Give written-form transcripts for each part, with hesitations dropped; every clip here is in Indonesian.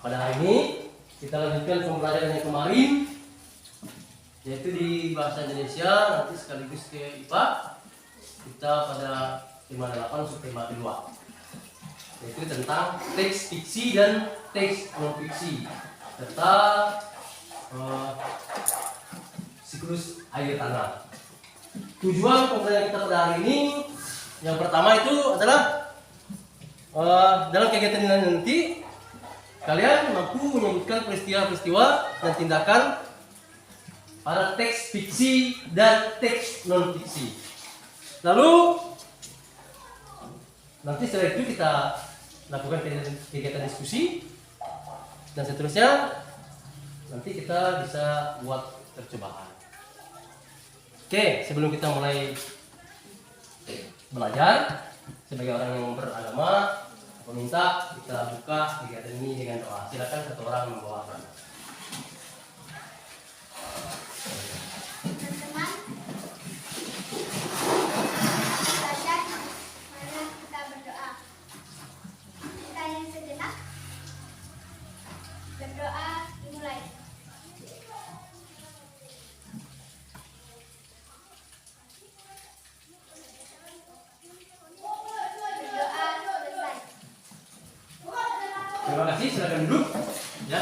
Pada hari ini kita lanjutkan pembelajaran yang kemarin, yaitu di bahasa Indonesia, nanti sekaligus ke IPA. Kita pada tema 8 subtema kedua, yaitu tentang teks fiksi dan teks non fiksi serta siklus air tanah. Tujuan pembelajaran kita pada hari ini yang pertama itu adalah dalam kegiatan ini nanti kalian mampu menyebutkan peristiwa-peristiwa dan tindakan pada teks fiksi dan teks non fiksi. Lalu nanti setelah itu kita lakukan kegiatan diskusi dan seterusnya. Nanti kita bisa buat percobaan. Oke, sebelum kita mulai belajar sebagai orang yang beragama, aku minta kita buka kegiatan ini dengan doa. Silakan satu orang membawakan. Teman-teman, belajar, mari kita berdoa. Kita yang sejenak berdoa dimulai. Terima kasih, silakan duduk. Ya.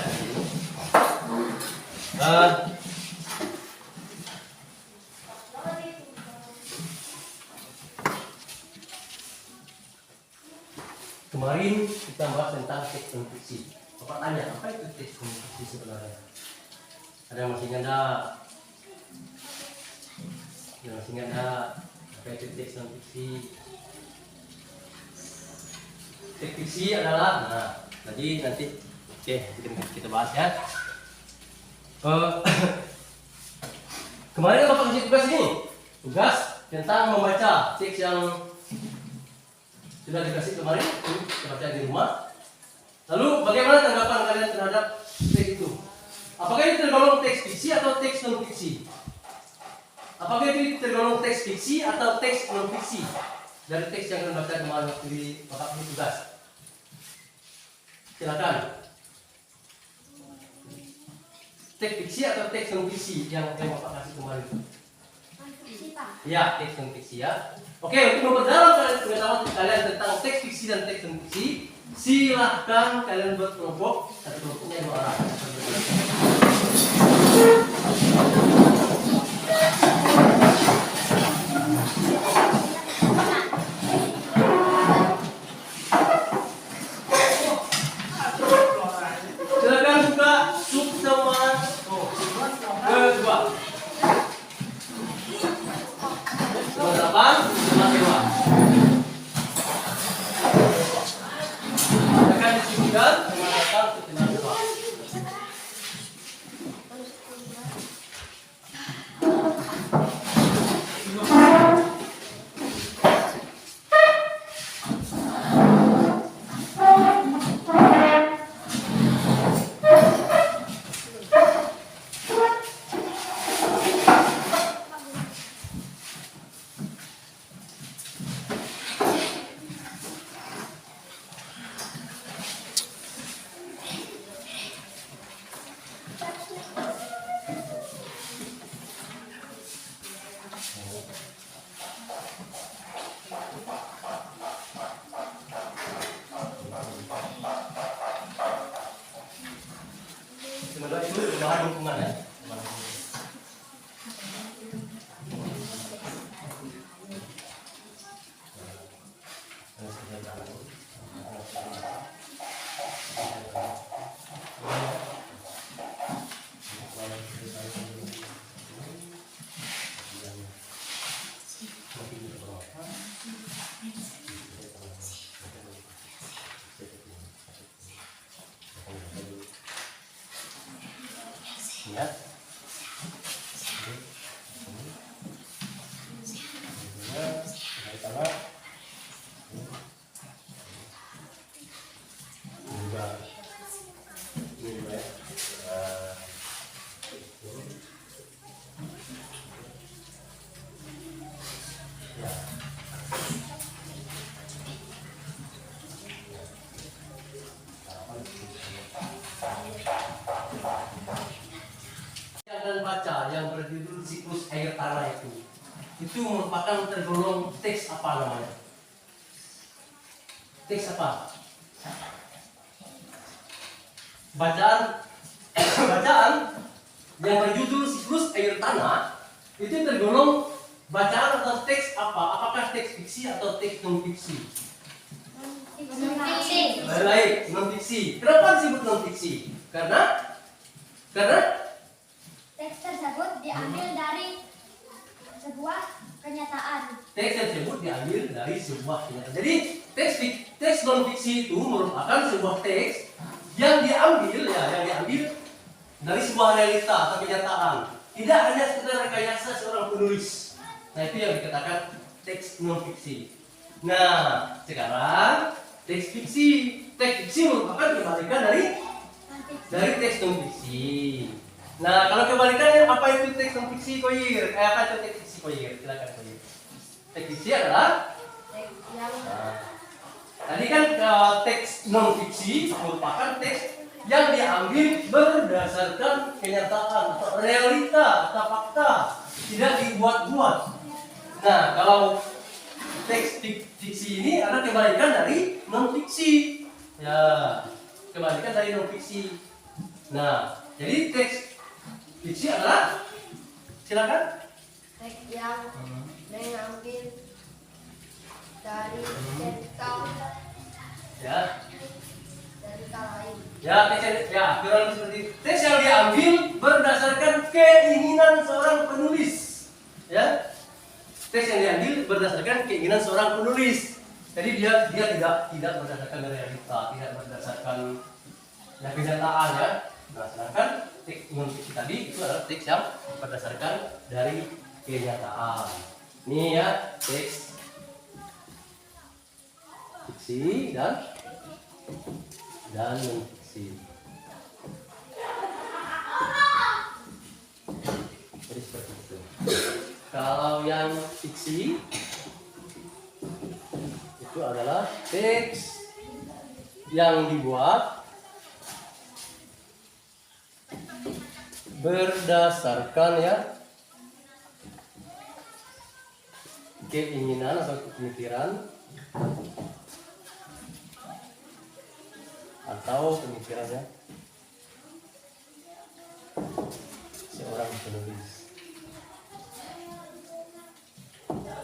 Kemarin kita bahas tentang teks non fiksi. Bapak tanya, apa itu teks non fiksi sebenarnya? Ada yang masih ingat enggak? Yang masih ingat enggak? Apa itu teks non fiksi? Teks fiksi adalah, nanti oke, kita bahas ya. Kemarin Bapak kasih tugas ini, tugas tentang membaca teks yang sudah dikasih kemarin, kita baca di rumah. Lalu bagaimana tanggapan kalian terhadap teks itu? Apakah itu tergolong teks fiksi atau teks non fiksi? Apakah itu tergolong teks fiksi atau teks non fiksi dari teks yang kalian baca kemarin waktu di Bapak kasih tugas? Silakan. Teks fiksi atau teks non fiksi yang Bapak kasih kemarin? Ya, teks non fiksi ya. Oke, untuk memperdalam pengetahuan kalian tentang teks fiksi dan teks non fiksi, silahkan kalian buat kelompok, satu kelompoknya 2 orang. Silakan buka sub sama kedua. Nomor 8 sama 2. Akan diskusikan mengatakan ketenangan 2. Semoga itu bahan dukungan ya. Ya. baca yang berjudul siklus air tanah itu merupakan tergolong teks apa namanya? Teks apa? Bacaan yang berjudul siklus air tanah itu tergolong bacaan atau teks apa? Apakah teks fiksi atau teks non fiksi? Fiksi. Baik, non fiksi. Kenapa disebut non fiksi? Karena Teks tersebut diambil dari sebuah kenyataan. teks tersebut diambil dari sebuah kenyataan. Jadi teks non fiksi itu merupakan sebuah teks yang diambil dari sebuah realita atau kenyataan. Tidak hanya sekedar rekayasa seorang penulis. Nah, itu yang dikatakan teks non fiksi. Nah, sekarang teks fiksi merupakan kebalikan dari teks non fiksi. Nah, kalau kebalikannya apa itu teks non fiksi Koir? Apa itu teks fiksi Koir? Silakan Koir. Teks fiksi adalah tadi kan teks non fiksi merupakan teks yang diambil berdasarkan kenyataan atau realita atau fakta, tidak dibuat-buat. Nah, kalau teks fiksi ini adalah kebalikan dari non fiksi. Ya, kebalikan dari non fiksi. Nah, jadi teks fiksi adalah, silakan. Teks yang mengambil dari cerita lain. Ya, kurang lebih seperti itu. Teks yang diambil berdasarkan keinginan seorang penulis. Ya, teks yang diambil berdasarkan keinginan seorang penulis. Jadi dia tidak berdasarkan realita, tidak berdasarkan kenyataan ya. Nah, sedangkan teks non fiksi tadi itu adalah teks yang berdasarkan dari kenyataan. Ini ya teks fiksi dan non fiksi. Jadi seperti itu. Kalau yang fiksi itu adalah teks yang dibuat berdasarkan ya keinginan atau pemikiran pemikirannya seorang penulis.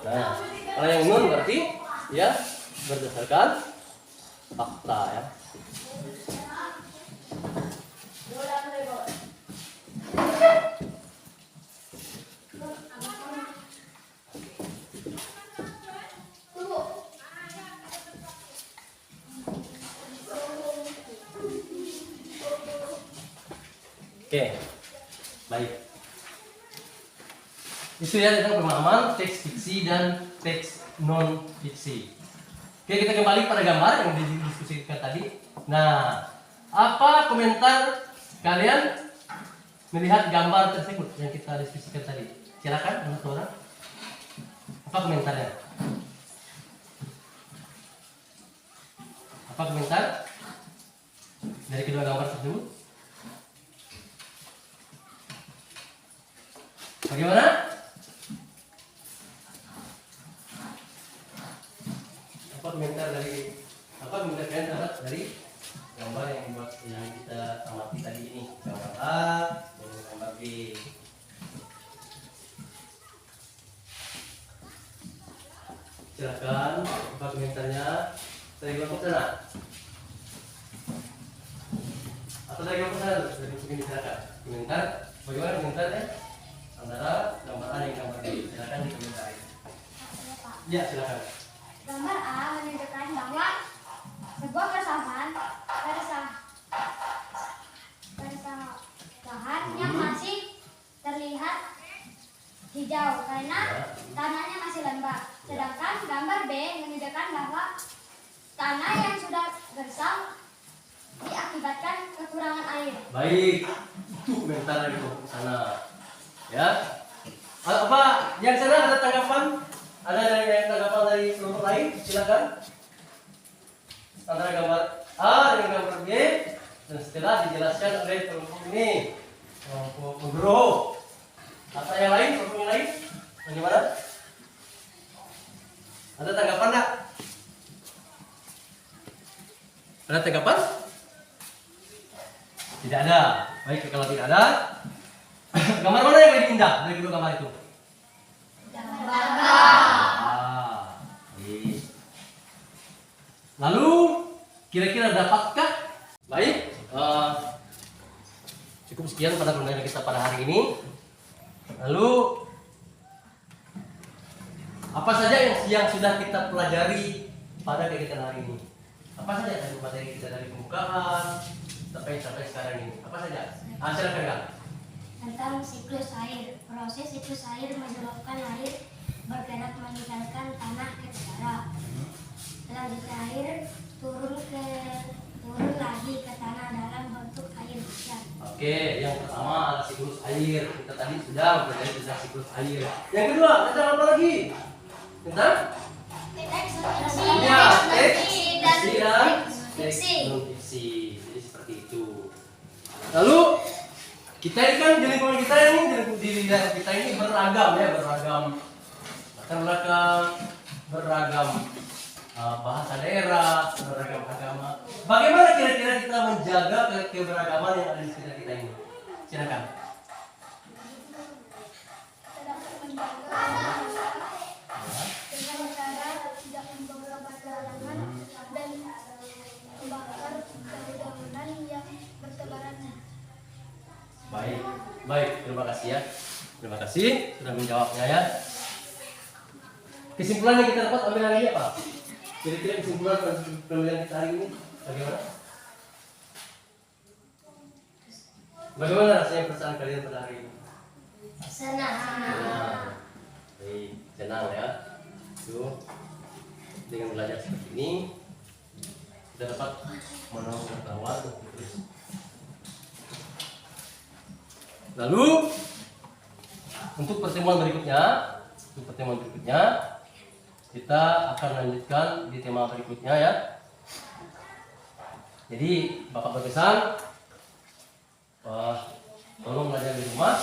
Nah, kalau yang non berarti ya berdasarkan fakta ya. Oke, baik. Itu ya tentang pemahaman teks fiksi dan teks non fiksi. Oke, kita kembali pada gambar yang didiskusikan tadi. Nah, apa komentar kalian melihat gambar tersebut yang kita diskusikan tadi? Silakan, menurut orang. Apa komentarnya? Apa komentar dari kedua gambar tersebut? Bagaimana? Apa komentar kalian terhadap dari gambar yang kita amati tadi ini, gambar A dan gambar B? Silakan, apa komentarnya dari kelompok sana? Atau dari kelompok sana? Dari mungkin silakan. Komentar, bagaimana komentarnya antara gambar A dan gambar B? Silakan dikomentari. Ya, silakan. Gambar A menunjukkan bahwa sebuah persawahan yang masih terlihat hijau karena tanahnya masih lembab. Sedangkan gambar B menunjukkan bahwa tanah yang sudah gersang diakibatkan kekurangan air. Baik, itu komentar dari kelompok sana. Ya, apa yang sana ada tanggapan? Ada dari tanggapan dari kelompok lain? Silakan. Antara gambar A dengan gambar B, dan setelah dijelaskan oleh kelompok ini, kelompok Nugroho. Atau yang lain, atau yang lain? Bagaimana? Ada tanggapan enggak? Ada tanggapan? Tidak ada. Baik, kalau tidak ada, gambar mana yang lebih indah dari kedua gambar itu? Ah, baik. Lalu, kira-kira dapatkah? Baik, cukup sekian pada pembelajaran kita pada hari ini. Lalu, apa saja yang sudah kita pelajari pada kegiatan hari ini? Apa saja tadi materi kita dari pembukaan sampai sekarang ini? Apa saja? Silakan Kak. Tentang siklus air. Proses siklus air menyebabkan air bergerak meninggalkan tanah ke udara. Selanjutnya air turun lagi ke tanah dalam bentuk air hujan. Oke, yang pertama adalah siklus air. Kita tadi sudah belajar tentang siklus air. Yang kedua, tentang apa lagi? Tentang? Ya, teks dan fiksi. Jadi seperti itu. Lalu kita ini kan di lingkungan kita ini di daerah kita ini beragam ya, beragam latar belakang, beragam bahasa daerah, beragam agama. Bagaimana kira-kira kita menjaga keberagaman yang ada di sekitar kita ini? Silakan. Dengan cara tidak membawa bahan dan membakar daun-daunan yang bertebaran. Baik, baik, terima kasih ya. Terima kasih sudah menjawabnya ya. Kesimpulan yang kita dapat ambil hari ini apa? Kira-kira kesimpulan pembelajaran kita hari ini bagaimana? Bagaimana rasanya perasaan kalian pada hari ini? Senang. Baik, senang ya. Tuh, dengan belajar seperti ini kita dapat menambah pengetahuan terus. Lalu untuk pertemuan berikutnya kita akan lanjutkan di tema berikutnya ya. Jadi Bapak berpesan tolong belajar di rumah,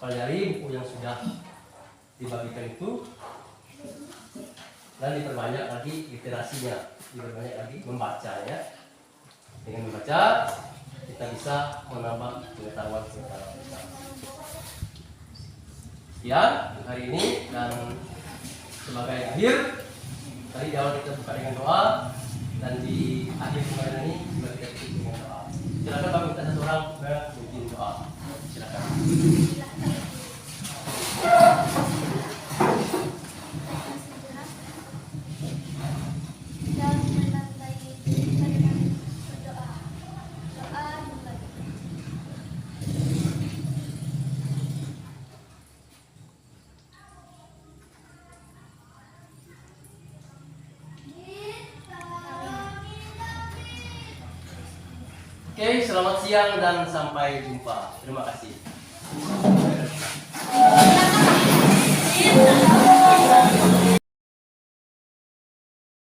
pelajari buku yang sudah dibagikan itu, dan diperbanyak lagi literasinya, diperbanyak lagi membaca ya. Dengan membaca kita bisa menambah pengetahuan kita. Sekian hari ini, dan sebagai akhir tadi di awal kita buka dengan doa, dan di akhir kemarin ini juga kita tutup dengan doa. Silakan Bapak minta satu orang memimpin doa. Silakan. Oke, selamat siang dan sampai jumpa. Terima kasih.